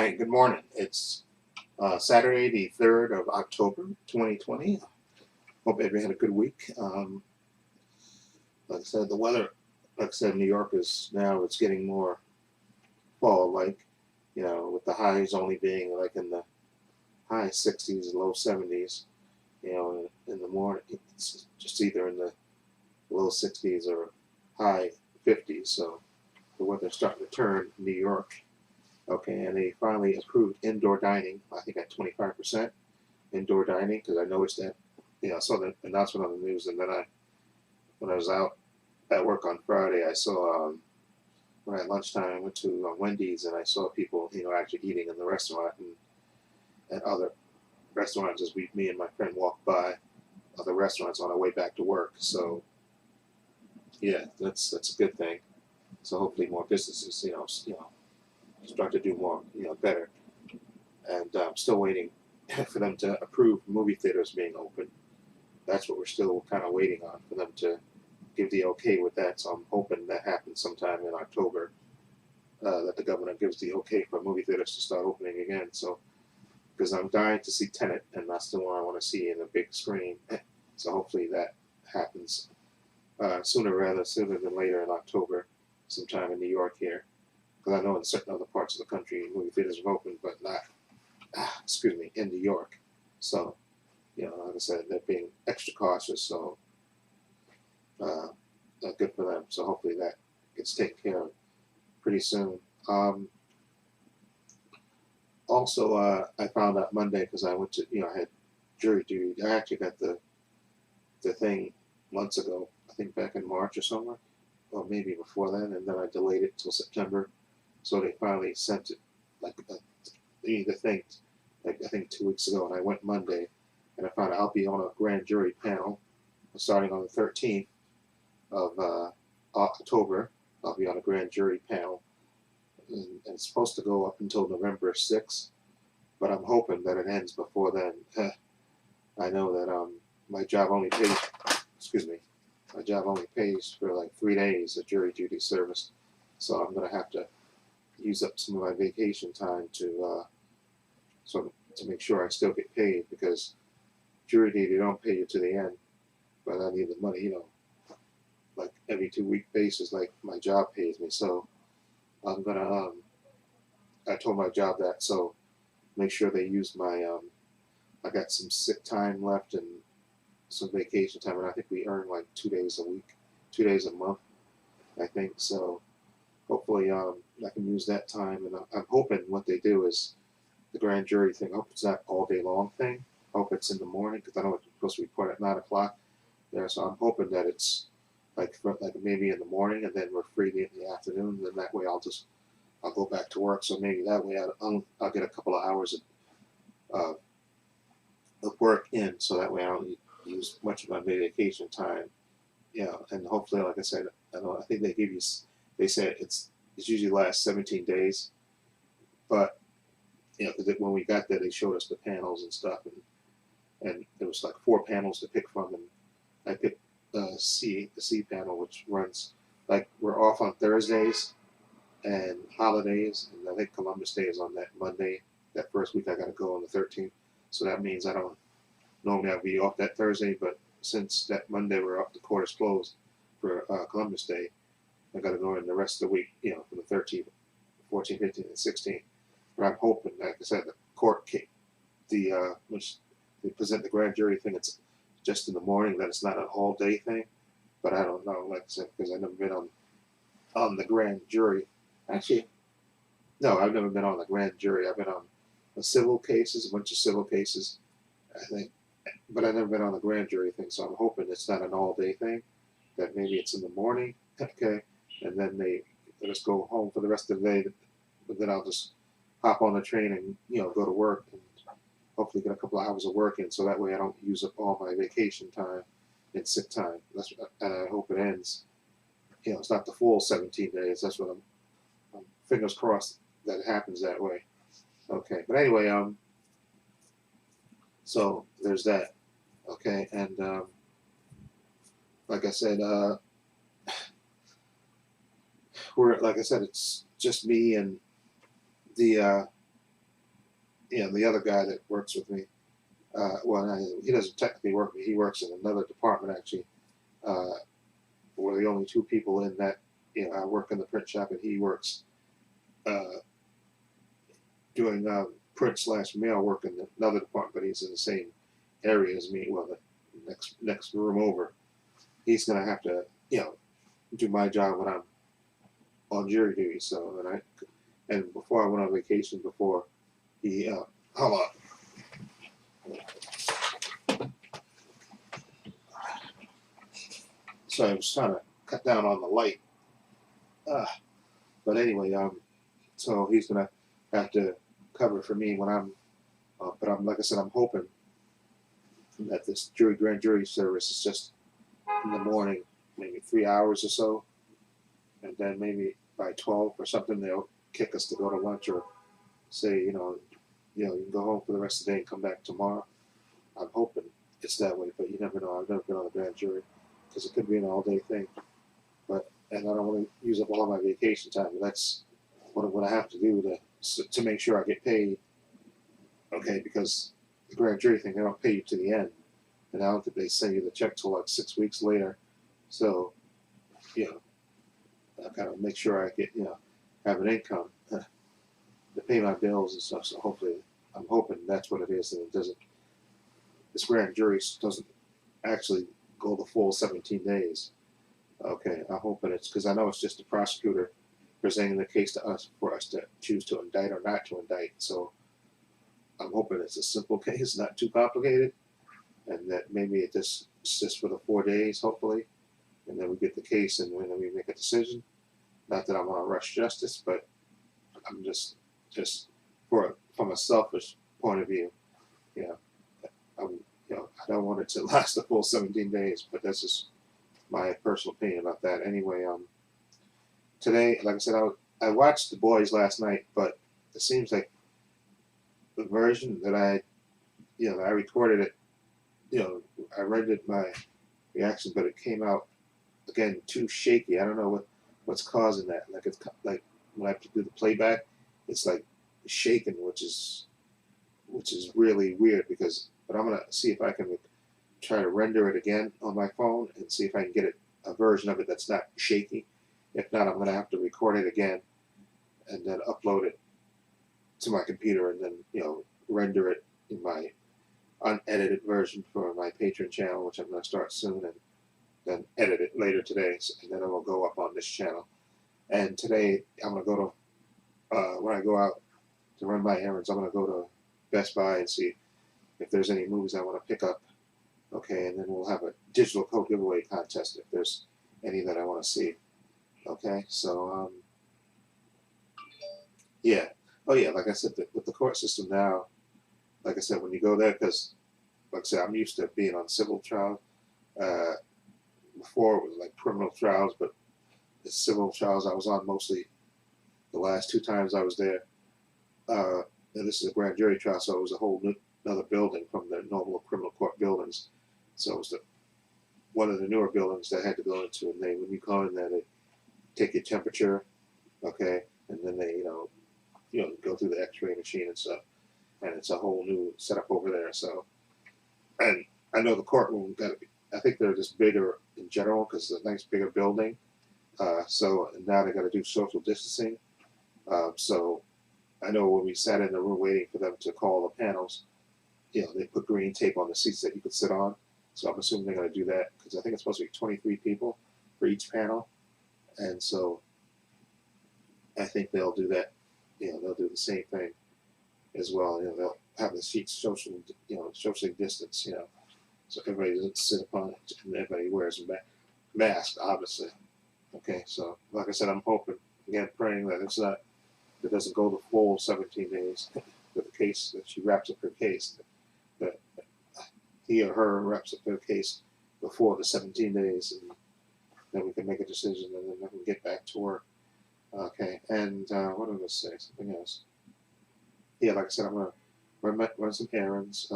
Hey, good morning. It's Saturday, the 3rd of October, 2020. Hope everybody had a good week. Like I said, the weather, like I said, New York is now, it's getting more fall-like, with the highs only being like in the high 60s, low 70s. In the morning, it's just either in the low 60s or high 50s. So the weather's starting to turn in New York. Okay, and they finally approved indoor dining, I think at 25% indoor dining, because I noticed that, I saw the announcement on the news, and then when I was out at work on Friday, I saw, when at lunchtime, I went to Wendy's, and I saw people, actually eating in the restaurant, and other restaurants as me and my friend walked by other restaurants on our way back to work. So, yeah, that's a good thing. So hopefully more businesses, start to do more, better. And I'm still waiting for them to approve movie theaters being open. That's what we're still kind of waiting on, for them to give the okay with that. So I'm hoping that happens sometime in October, that the governor gives the okay for movie theaters to start opening again. So, because I'm dying to see Tenet, and that's the one I want to see in a big screen. So hopefully that happens sooner than later in October, sometime in New York here. Because I know in certain other parts of the country movie theaters have opened, but not, excuse me, in New York. So, like I said, they're being extra cautious. So, uh, good for them. So hopefully that gets taken care of pretty soon. Um, Also, I found out Monday, because I went to, I had jury duty. I actually got the thing months ago, I think back in March or somewhere, or maybe before then, and then I delayed it till September. So they finally sent it, like the thing, like I think 2 weeks ago, and I went Monday, and I found out I'll be on a grand jury panel starting on the 13th of October. I'll be on a grand jury panel, and it's supposed to go up until November 6th, but I'm hoping that it ends before then. I know that my job only pays, excuse me, my job only pays for like 3 days of jury duty service, so I'm gonna have to use up some of my vacation time to make sure I still get paid, because jury duty don't pay you to the end, but I need the money, like every 2 week basis, like my job pays me. So I'm gonna I told my job that, so make sure they use my I got some sick time left and some vacation time, and I think we earn like 2 days a week, 2 days a month, I think. So hopefully I can use that time, and I'm hoping what they do is the grand jury thing. I hope it's not all day long thing. I hope it's in the morning, because I know it's supposed to report at 9 o'clock there. So I'm hoping that it's like maybe in the morning, and then we're free in the afternoon. Then that way I'll go back to work. So maybe that way I'll get a couple of hours uh, of work in. So that way I don't use much of my vacation time. And hopefully, like I said, I think they give you. They said it's usually lasts 17 days, but because when we got there, they showed us the panels and stuff, and there was like 4 panels to pick from, and I picked the C panel, which runs, like, we're off on Thursdays and holidays, and I think Columbus Day is on that Monday. That first week I got to go on the 13th, so that means I don't normally I'll be off that Thursday, but since that Monday we're off, the court is closed for Columbus Day. I got to go in the rest of the week, from the 13th, 14th, 15th, and 16th. But I'm hoping, like I said, the court, which they present the grand jury thing, it's just in the morning, that it's not an all day thing. But I don't know, like I said, because I've never been on the grand jury. Actually, no, I've never been on the grand jury. I've been on the civil cases, a bunch of civil cases, I think, but I've never been on the grand jury thing. So I'm hoping it's not an all day thing. That maybe it's in the morning, okay, and then they let us go home for the rest of the day. But then I'll just hop on the train and go to work, and hopefully get a couple of hours of work in, so that way I don't use up all my vacation time and sick time. And I hope it ends. It's not the full 17 days. That's what I'm fingers crossed that it happens that way. Okay, but anyway, so there's that. Okay, and like I said, like I said, it's just me and the the other guy that works with me. Well, he doesn't technically work with me. He works in another department actually. Uh, we're the only two people in that. I work in the print shop, and he works uh, doing print slash mail work in another department. But he's in the same area as me. Well, the next room over. He's gonna have to, do my job when I'm on jury duty. So, and before I went on vacation, before he, hold on. So I was trying to cut down on the light. Uh, but anyway, so he's gonna have to cover for me when I'm. But I'm like I said, I'm hoping that this grand jury service is just in the morning, maybe 3 hours or so, and then maybe by 12 or something they'll kick us to go to lunch or say, you can go home for the rest of the day and come back tomorrow. I'm hoping it's that way, but you never know. I've never been on a grand jury because it could be an all-day thing. And I don't want to use up all my vacation time. But that's what I have to do to make sure I get paid. Okay, because the grand jury thing, they don't pay you to the end, and I don't think they send you the check till like 6 weeks later. So, I kind of make sure I get have an income to pay my bills and stuff. So hopefully, I'm hoping that's what it is, and it doesn't. This grand jury doesn't actually go the full 17 days. Okay, I'm hoping it's because I know it's just the prosecutor presenting the case to us for us to choose to indict or not to indict. So I'm hoping it's a simple case, not too complicated, and that maybe it's just for the 4 days, hopefully, and then we get the case and then we make a decision. Not that I want to rush justice, but I'm just from a selfish point of view, you know, I don't want it to last the full 17 days, but that's just my personal opinion about that. Anyway, today, like I said, I watched The Boys last night, but it seems like the version that I recorded it, I rendered my reaction, but it came out again too shaky. I don't know what's causing that. Like it's like when I have to do the playback, it's like shaking, which is really weird. But I'm gonna see if I can try to render it again on my phone and see if I can get a version of it that's not shaky. If not, I'm gonna have to record it again and then upload it to my computer and then render it in my unedited version for my Patreon channel, which I'm gonna start soon, and then edit it later today, and then it will go up on this channel. And today I'm gonna go to when I go out to run my errands, I'm gonna go to Best Buy and see if there's any movies I want to pick up. Okay, and then we'll have a digital code giveaway contest if there's any that I want to see. Okay, so yeah. Oh yeah, like I said, with the court system now, like I said, when you go there, because like I said, I'm used to being on civil trials. Before it was like criminal trials, but the civil trials I was on mostly the last 2 times I was there. And this is a grand jury trial, so it was a whole another building from the normal criminal court buildings. So it was one of the newer buildings that I had to go into, and when you go in there, they take your temperature, okay, and then they go through the X-ray machine and stuff, and it's a whole new setup over there. So, and I know the courtroom I think they're just bigger in general because it's a nice bigger building. So now they got to do social distancing. So I know when we sat in the room waiting for them to call the panels, they put green tape on the seats that you could sit on. So I'm assuming they're going to do that because I think it's supposed to be 23 people for each panel, and so I think they'll do that. They'll do the same thing as well. They'll have the seats socially distanced. So everybody doesn't sit upon it, and everybody wears a mask, obviously. Okay, so like I said, I'm hoping, again, praying that it doesn't go the full 17 days with the case, that she wraps up her case, that he or her wraps up their case before the 17 days, and then we can make a decision, and then we can get back to work. Okay, and what am I going to say? Something else. Yeah, like I said, I'm going to run some errands.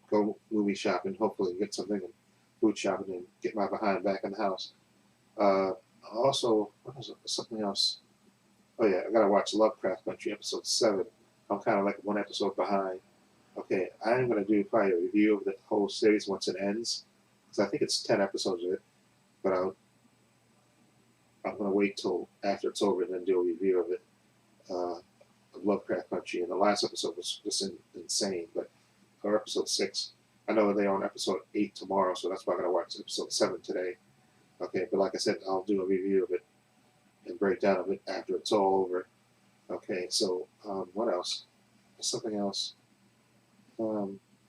Go movie shopping, hopefully get something, and food shopping, and get my behind back in the house. Also, what was it? Something else Oh yeah, I gotta watch Lovecraft Country episode 7. I'm kind of like one episode behind. Okay, I'm gonna do probably a review of the whole series once it ends, because I think it's 10 episodes of it. But I'm gonna wait till after it's over and then do a review of it, of Lovecraft Country. And the last episode was just insane. But for episode 6, I know they're on episode 8 tomorrow, so that's why I'm gonna watch episode 7 today. Okay, but like I said, I'll do a review of it and breakdown of it after it's all over. Okay, so what else? Something else.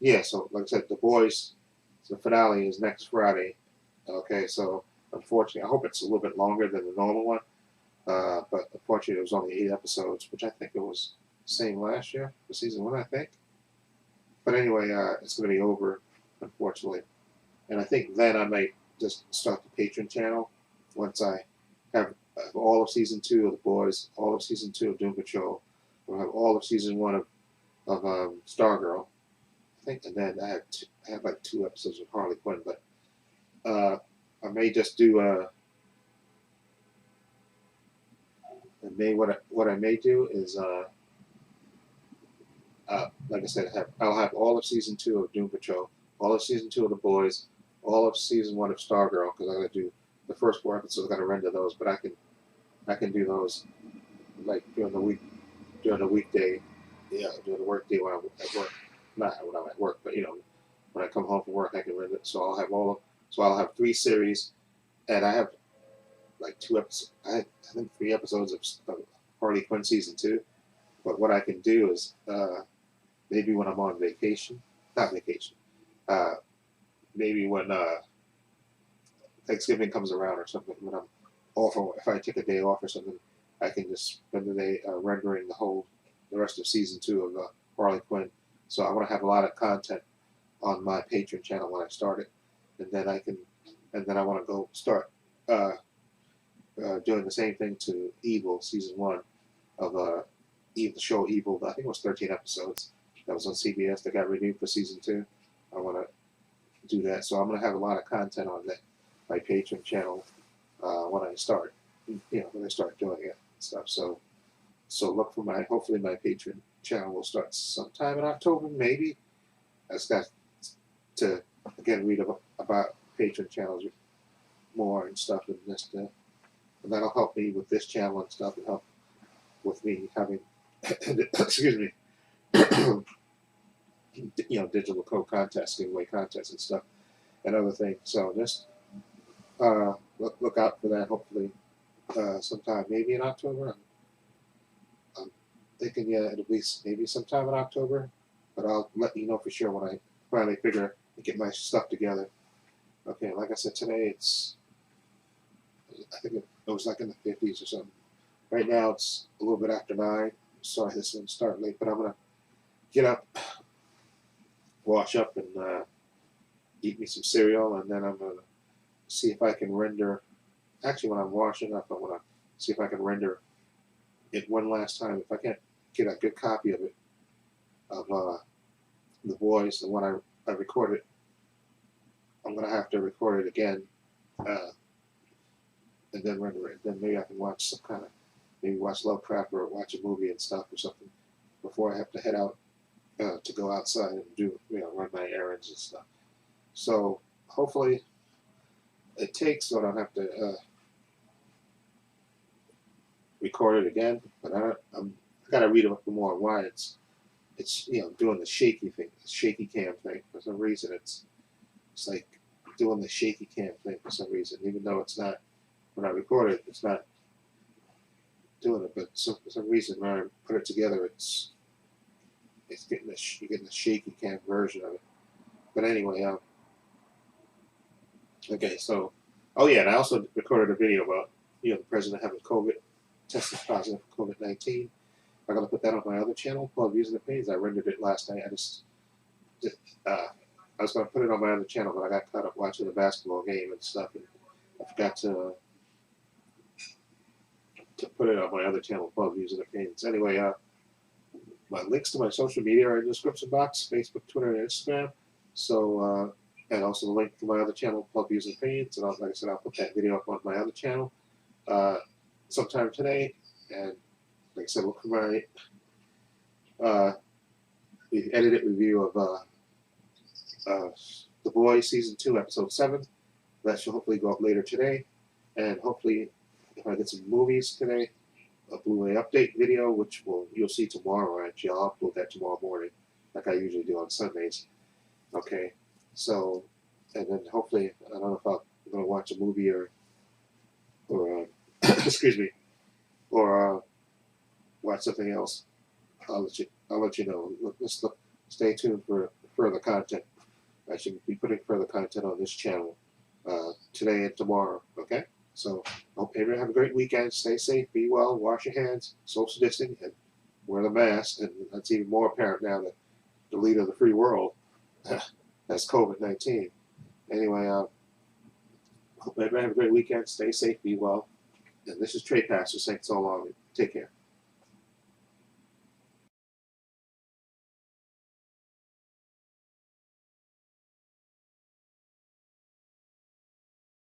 Yeah, so like I said, The Boys, the finale is next Friday. Okay, so unfortunately, I hope it's a little bit longer than the normal one. But unfortunately, it was only 8 episodes, which I think it was the same last year for season 1, I think. But anyway, it's going to be over, unfortunately. And I think then I might just start the Patreon channel once I have all of season 2 of The Boys, all of season 2 of Doom Patrol, we'll have all of season 1 of Stargirl, I think, and then I have like 2 episodes of Harley Quinn. But I may just do what I may do is like I said, I'll have all of season 2 of Doom Patrol, all of season 2 of The Boys, all of season 1 of Stargirl, because I got to do the first 4 episodes. I got to render those, but I can do those like during the weekday, yeah, during the work day when I'm at work. Not when I'm at work, but when I come home from work, I can render it. So I'll have 3 series, and I have like 2 episodes. I think 3 episodes of Harley Quinn season 2. But what I can do is maybe when I'm on vacation, not vacation, uh, maybe when Thanksgiving comes around or something, when I'm off, or if I take a day off or something, I can just spend the day rendering the rest of season 2 of Harley Quinn. So I want to have a lot of content on my Patreon channel when I start it, and then I want to go start doing the same thing to Evil season 1 of the show Evil. I think it was 13 episodes. That was on CBS. That got renewed for season 2. I want to do that. So I'm going to have a lot of content on that my Patreon channel when I start, when I start doing it and stuff. So look for hopefully my Patreon channel will start sometime in October, maybe. I just got to again read about Patreon channels more and stuff, and and that'll help me with this channel and stuff, and help with me having excuse me digital code contests, giveaway contests and stuff, and other things. So just look out for that. Hopefully, sometime maybe in October. I'm thinking it'll be maybe sometime in October, but I'll let you know for sure when I finally figure and get my stuff together. Okay, like I said, today I think it was like in the 50s or something. Right now it's a little bit after 9. Sorry, this one's starting late, but I'm gonna get up, wash up, and eat me some cereal, and then I'm gonna see if I can render. Actually, when I'm washing up, I want to see if I can render it one last time. If I can't get a good copy of it, of The Boys, the one I recorded, I'm gonna have to record it again, and then render it. Then maybe I can watch some kind of, maybe watch Lovecraft or watch a movie and stuff or something before I have to head out to go outside and do run my errands and stuff. So hopefully it takes, so I don't have to record it again. But I gotta read up more on why it's doing the shaky thing, the shaky cam thing. For some reason, it's like doing the shaky cam thing for some reason, even though it's not. When I record it, it's not doing it, but for some reason when I put it together, it's getting you're getting the shaky cam version of it. But anyway, okay, so yeah, and I also recorded a video about the president having COVID, tested positive for COVID-19. I'm gonna put that on my other channel called Views and Opinions. I rendered it last night. I was gonna put it on my other channel, but I got caught up watching the basketball game and stuff, and I forgot to put it on my other channel called Views and Opinions. Anyway, my links to my social media are in the description box: Facebook, Twitter, and Instagram. So, and also the link to my other channel called Views and Opinions. And like I said, I'll put that video up on my other channel sometime today. And like I said, my the edited review of The Boys season 2, episode 7. That should hopefully go up later today, and hopefully, if I get some movies today, a Blu-ray update video, which you'll see tomorrow. Actually, I'll upload that tomorrow morning, like I usually do on Sundays. Okay, so and then hopefully, I don't know if I'm gonna watch a movie or excuse me, or watch something else. I'll let you know. Stay tuned for further content. I should be putting further content on this channel today and tomorrow. Okay, so hope everyone have a great weekend. Stay safe, be well, wash your hands, social distancing, and wear the mask. And that's even more apparent now that the leader of the free world has COVID-19. Anyway, hope everyone have a great weekend. Stay safe, be well. And this is Trepacer saying so long. Take care.